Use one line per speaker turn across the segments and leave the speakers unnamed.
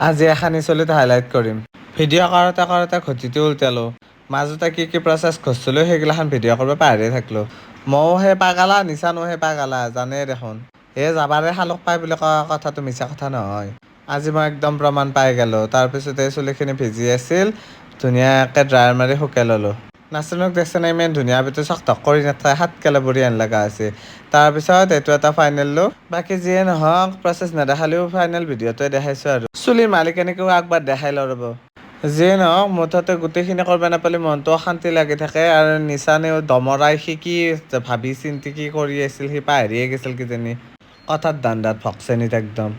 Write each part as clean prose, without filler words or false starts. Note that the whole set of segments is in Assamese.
আজি এখানি চলিত হাইলাইট কৰিম। ভিডিঅ' কৰোঁতে কৰোঁতে ঘটিটো উল্টালোঁ। মাজতে কি প্ৰচেছ কৰিছিলোঁ সেইগিলাখান ভিডিঅ' কৰিব পাহৰিয়ে থাকিলোঁ। ময়ো সেই পাগালা নিচানো সেই পাগালা জানেই দেখোন। যাবাৰে শালুক পাই বুলি কোৱা কথাটো মিছা কথা নহয়। আজি মই একদম প্ৰমাণ পাই গ'লোঁ। তাৰপিছতে চুলিখিনি ভিজি আছিল, ধুনীয়াকৈ ড্ৰায়াৰ মাৰি শুকাই ল'লোঁ। নাচনক দেখছে নাই ইমান ধুনীয়া আপিটো চকটক কৰি নাথায় হাত কেলাবুৰি আন লগা আছে। তাৰপিছত এইটো এটা ফাইনেল লুক। বাকী যিয়ে নহওক প্ৰচেছ নেদেখালেও ফাইনেল ভিডিঅ'টোৱে দেখাইছোঁ আৰু। চুলিৰ মালিকেনিকেও একবাৰ দেখাই লওঁ ৰ'ব। যিয়ে নহওক মুঠতে গোটেইখিনি কৰিব নাপালে মনটো অশান্তি লাগি থাকে আৰু নিচানেও দমৰাই সি কি ভাবি চিন্তি কি কৰি আছিল সি পাহৰিয়ে গৈছিল কিজানি। কথাত দাণ্ডাত ভক্সেনিত একদম।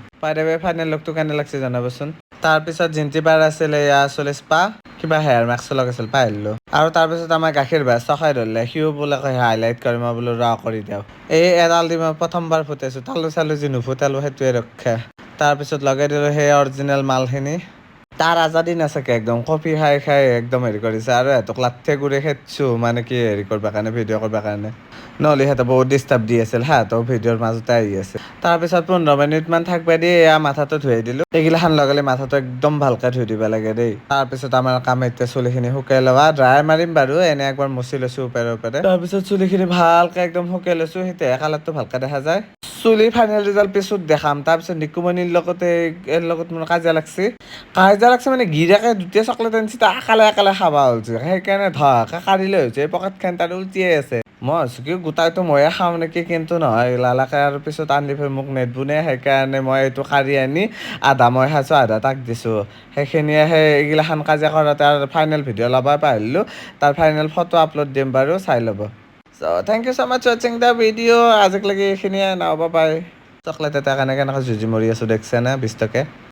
ফাইনেল লুকটো কেনে লাগছে জনাবচোন। তাৰপিছত জিন্তি বাৰ আছিলে এয়া চল্লিছ পা কিবা হেয়াৰ মাস্ক লগাইছিল পাহৰিলোঁ। আৰু তাৰপিছত আমাৰ গাখীৰ ভাই চখাই ধৰিলে সিও বোলে হাইলাইট কৰি মই বোলো ৰ কৰি দিওঁ। এডাল দি মই প্ৰথমবাৰ ফুটাইছোঁ তালু চালু যি নুফুটালোঁ সেইটোৱে ৰক্ষা। তাৰপিছত লগাই দিলোঁ সেই অৰিজিনেল মালখিনি। তাৰ আজাদি নাচাকে একদম কফি খাই খাই একদম হেৰি কৰিছে আৰু সিহঁতক লাথে গুৰি খেদছোঁ মানে কি হেৰি কৰিব কাৰণে ভিডিঅ' কৰিব কাৰণে। নহ'লে সিহঁতে বহুত ডিষ্টাৰ্ব দি আছিল সিহঁতেও ভিডিঅ'ৰ মাজতে আহি আছে। তাৰপিছত 15 মিনিটমান থাকিব দি এয়া মাথাটো ধুই দিলোঁ। এইগিলাখান লগালে মাথাটো একদম ভালকৈ ধুই দিব লাগে দেই। তাৰপিছত আমাৰ কাম এতিয়া চুলিখিনি শুকাই লোৱা ড্ৰাই মাৰিম বাৰু এনে একবাৰ মচি লৈছোঁ ওপৰে। তাৰপিছত চুলিখিনি ভালকৈ একদম শুকাই লৈছোঁ তেতিয়াহে কালাৰটো ভালকৈ দেখা যায়। চুলি ফাইনেল ৰিজাল্ট পিছত দেখাম। তাৰপিছত নিকুমণিৰ লগতে মোৰ কাজিয়া লাগছে মানে গিৰাকে দুটা চকলেট আনিছে একালে খাবা হৈছে সেইকাৰণে ধৰাকৈ কাঢ়িলে হৈছে পকেট খান তাৰ উল্টিয়ে আছে। মই ভাবিছোঁ কি গোটাইটো ময়ে খাওঁ নেকি কিন্তু নহয় লালাকে আৰু পিছত আনি মোক নেদবুনে সেইকাৰণে মই এইটো কাঢ়ি আনি আধা মই খাইছোঁ আধা তাক দিছোঁ। সেইখিনিয়ে এইগিলাখান কাজিয়া কৰাতে আৰু ফাইনেল ভিডিঅ' ল'বই পাৰিলোঁ। তাৰ ফাইনেল ফটো আপলোড দিম বাৰু চাই ল'ব। থেংক ইউ ছ' মাছ ৱাচিং দ্য ভিডিঅ' আজিলৈকে এইখিনিয়ে নহ'ব পাৰে। চকলেট এটা কেনেকৈ যুঁজি মৰি আছোঁ দেখিছেনে 20 টকা।